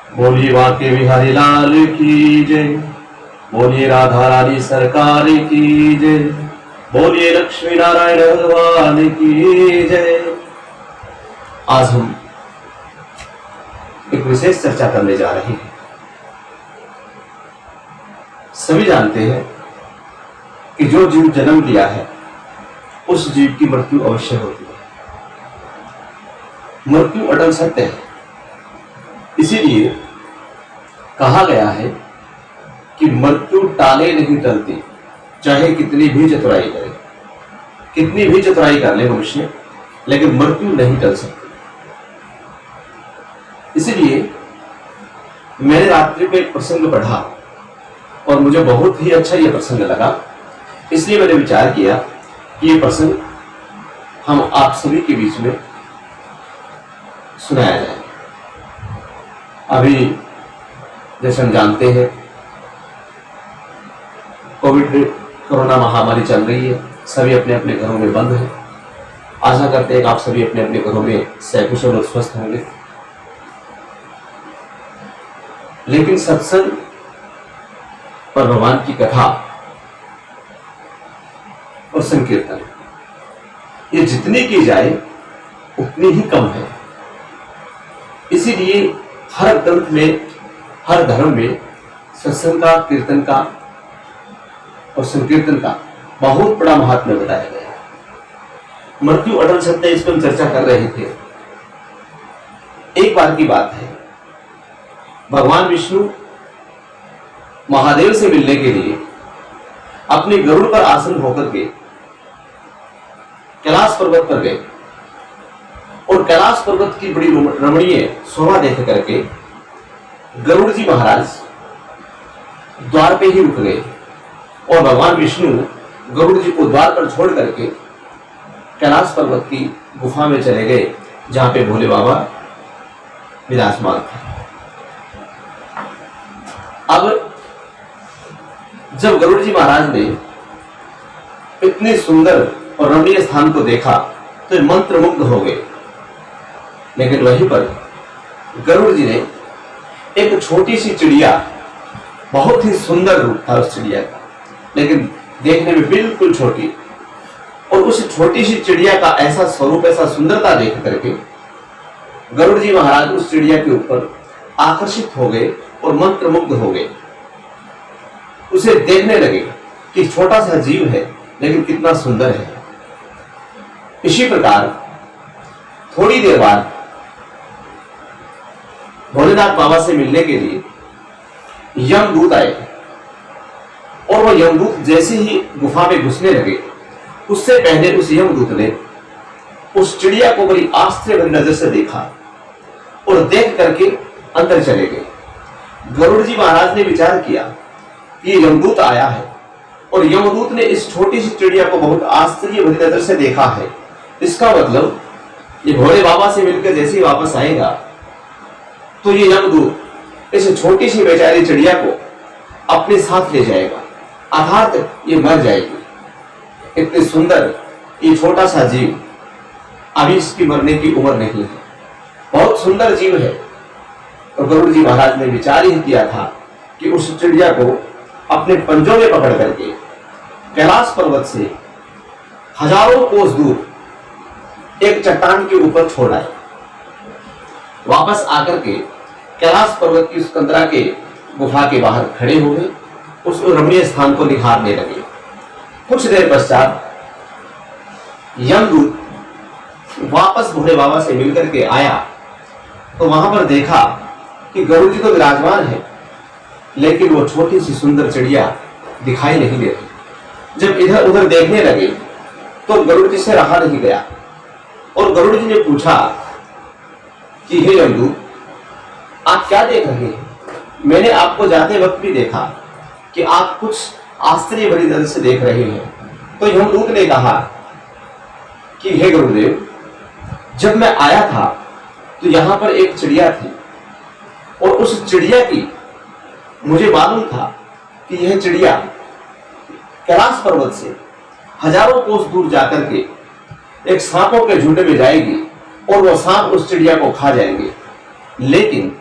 बोलिए बांके बिहारी लाल की जय। बोलिए राधा रानी सरकार की जय। बोलिए लक्ष्मी नारायण भगवान की जय। आज हम एक विशेष चर्चा करने जा रहे हैं। सभी जानते हैं कि जो जीव जन्म लिया है उस जीव की मृत्यु अवश्य होती है। मृत्यु अटल सत्य है। इसीलिए कहा गया है कि मृत्यु टाले नहीं टलती, चाहे कितनी भी चतुराई करे, कितनी भी चतुराई कर ले मनुष्य, लेकिन मृत्यु नहीं टल सकती। इसीलिए मैंने रात्रि में एक प्रसंग पढ़ा और मुझे बहुत ही अच्छा यह प्रसंग लगा। इसलिए मैंने विचार किया कि यह प्रसंग हम आप सभी के बीच में सुनाया जाए। अभी जैसे हम जानते हैं कोरोना महामारी चल रही है, सभी अपने अपने घरों में बंद हैं। आशा करते हैं कि आप सभी अपने अपने घरों में सकुशल और स्वस्थ होंगे। लेकिन सत्संग पर भगवान की कथा और संकीर्तन ये जितनी की जाए उतनी ही कम है। इसीलिए हर ग्रंथ में, हर धर्म में सत्संग का, कीर्तन का और संकीर्तन का बहुत बड़ा महात्म्य बताया गया है। मृत्यु अटल सत्य, इस पर हम चर्चा कर रहे थे। एक बार की बात है, भगवान विष्णु महादेव से मिलने के लिए अपने गरुड़ पर आसन होकर के कैलाश पर्वत पर गए और कैलाश पर्वत की बड़ी रमणीय शोभा देख करके गरुड़ जी महाराज द्वार पे ही रुक गए और भगवान विष्णु गरुड़ जी को द्वार पर छोड़ करके कैलाश पर्वत की गुफा में चले गए, जहां पे भोले बाबा विराजमान थे। अब जब गरुड़ जी महाराज ने इतने सुंदर और रमणीय स्थान को देखा तो मंत्रमुग्ध हो गए। लेकिन वहीं पर गरुड़ जी ने एक छोटी सी चिड़िया, बहुत ही सुंदर रूप था उस चिड़िया का, लेकिन देखने में बिल्कुल छोटी, और उस छोटी सी चिड़िया का ऐसा स्वरूप, ऐसा सुंदरता देख करके गरुड़ जी महाराज उस चिड़िया के ऊपर आकर्षित हो गए और मंत्रमुग्ध हो गए। उसे देखने लगे कि छोटा सा जीव है लेकिन कितना सुंदर है। इसी प्रकार थोड़ी देर बाद भोलेनाथ बाबा से मिलने के लिए यमदूत आए और वह यमदूत जैसे ही गुफा में घुसने लगे, उससे पहले उस यमदूत ने उस चिड़िया को बड़ी आश्चर्य भरी नजर से देखा और देख करके अंदर चले गए। गरुड़ जी महाराज ने विचार किया कि यमदूत आया है और यमदूत ने इस छोटी सी चिड़िया को बहुत आश्चर्य भरी नजर से देखा है। इसका मतलब ये भोले बाबा से मिलकर जैसे ही वापस आएगा तो ये यमदूत इस छोटी सी बेचारी चिड़िया को अपने साथ ले जाएगा, अर्थात ये मर जाएगी। इतनी सुंदर ये छोटा सा जीव, अभी इसकी मरने की उम्र नहीं है, बहुत सुंदर जीव है। तो गरुड़ जी महाराज ने विचार ही किया था कि उस चिड़िया को अपने पंजों में पकड़ करके कैलाश पर्वत से हजारों कोस दूर एक चट्टान के ऊपर छोड़ आए। वापस आकर के कैलाश पर्वत की उस कंदरा के गुफा के बाहर खड़े हो गए, उस रमणीय स्थान को निहारने लगे। कुछ देर पश्चात यमदूत वापस भोले बाबा से मिलकर के आया तो वहां पर देखा कि गरुड़ जी तो विराजमान है, लेकिन वो छोटी सी सुंदर चिड़िया दिखाई नहीं दे रही। जब इधर उधर देखने लगे तो गरुड़ जी से रहा नहीं गया और गरुड़ जी ने पूछा कि हे यमदूत, आप क्या देख रहे हैं? मैंने आपको जाते वक्त भी देखा कि आप कुछ आश्चर्य भरी नजर से देख रहे हैं। तो यमदूत ने कहा कि हे गुरुदेव, जब मैं आया था तो यहां पर एक चिड़िया थी और उस चिड़िया की मुझे मालूम था कि यह चिड़िया कैलाश पर्वत से हजारों कोस दूर जाकर के एक सांपों के झुंड में जाएगी और वह सांप उस चिड़िया को खा जाएंगे। लेकिन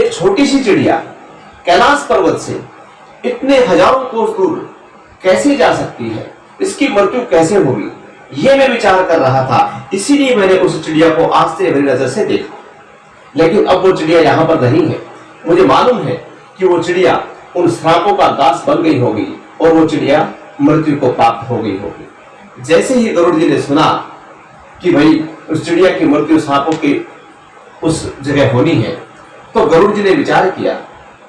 एक छोटी सी चिड़िया कैलाश पर्वत से इतने हजारों कोस दूर कैसे जा सकती है, इसकी मृत्यु कैसे होगी, यह मैं विचार कर रहा था। इसीलिए मैंने उस चिड़िया को आश्चर्य भरी नजर से देखा। लेकिन अब वो चिड़िया यहाँ पर नहीं है। मुझे मालूम है कि वो चिड़िया उन श्रापों का दास बन गई होगी और वो चिड़िया मृत्यु को प्राप्त हो गई होगी। जैसे ही गरुड़ जी ने सुना कि भाई उस चिड़िया की मृत्यु सांपों की उस जगह होनी है, तो गरुड़ जी ने विचार किया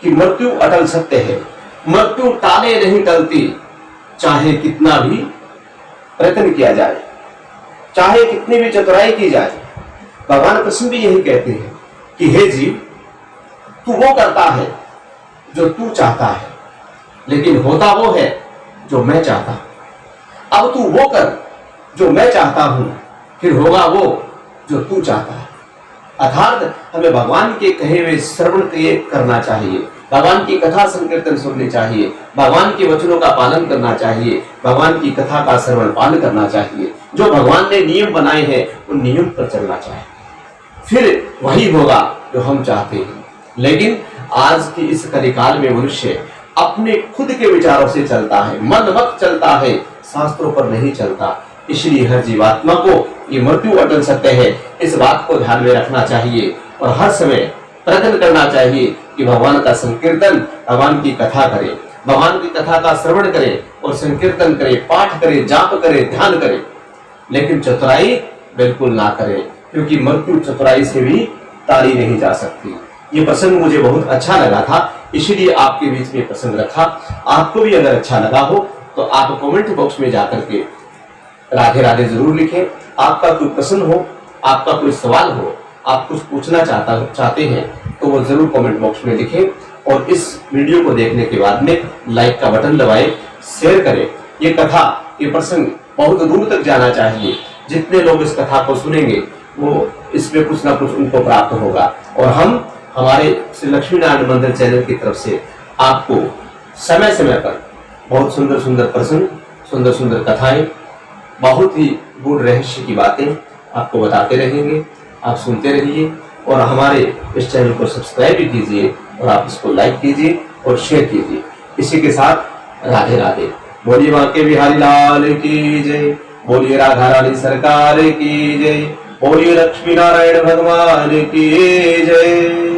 कि मृत्यु अटल सत्य है, मृत्यु टाले नहीं टलती, चाहे कितना भी प्रयत्न किया जाए, चाहे कितनी भी चतुराई की जाए। भगवान कृष्ण भी यही कहते हैं कि हे जीव, तू वो करता है जो तू चाहता है, लेकिन होता वो है जो मैं चाहता हूं। अब तू वो कर जो मैं चाहता हूं, फिर होगा वो जो तू चाहता है। अर्थात हमें भगवान के कहे हुए श्रवण करना चाहिए, भगवान की कथा संकीर्तन सुननी चाहिए, भगवान के वचनों का पालन करना चाहिए, भगवान की कथा का श्रवण पालन करना चाहिए। जो भगवान ने नियम बनाए हैं उन नियम पर चलना चाहिए, फिर वही होगा जो हम चाहते हैं। लेकिन आज की इस कलिकाल में मनुष्य अपने खुद के विचारों से चलता है, मन मत चलता है, शास्त्रों पर नहीं चलता। इसलिए हर जीवात्मा को ये मृत्यु अटल सत्य है, इस बात को ध्यान में रखना चाहिए और हर समय प्रयत्न करना चाहिए कि भगवान का संकीर्तन, भगवान की कथा करें, भगवान की कथा का श्रवण करें और संकीर्तन करें, पाठ करें, जाप करें, ध्यान करें। लेकिन चतुराई बिल्कुल ना करें, क्योंकि मृत्यु चतुराई से भी टाली नहीं जा सकती। ये प्रसंग मुझे बहुत अच्छा लगा था, इसलिए आपके बीच में प्रसंग रखा। आपको भी अगर अच्छा लगा हो तो आप कमेंट बॉक्स में जाकर के राधे राधे जरूर लिखें। आपका कोई प्रश्न हो, आपका कोई सवाल हो, आप कुछ पूछना चाहते हैं तो वो जरूर कमेंट बॉक्स में लिखें। और इस वीडियो को देखने के बाद में लाइक का बटन दबाएं, शेयर करें। ये कथा, ये प्रसंग बहुत दूर तक जाना चाहिए। जितने लोग इस कथा को सुनेंगे वो इसमें कुछ ना कुछ उनको प्राप्त होगा। और हम हमारे श्री लक्ष्मी नारायण मंदिर चैनल की तरफ से आपको समय समय पर बहुत सुंदर सुंदर प्रसंग, सुंदर सुंदर कथाएं, बहुत ही गूढ़ रहस्य की बातें आपको बताते रहेंगे। आप सुनते रहिए और हमारे इस चैनल को सब्सक्राइब भी कीजिए और आप इसको लाइक कीजिए और शेयर कीजिए। इसी के साथ राधे राधे। बोलिए बांके बिहारी लाल की जय, बोलिए राधा रानी सरकार की जय, बोलिए लक्ष्मी नारायण भगवान की जय।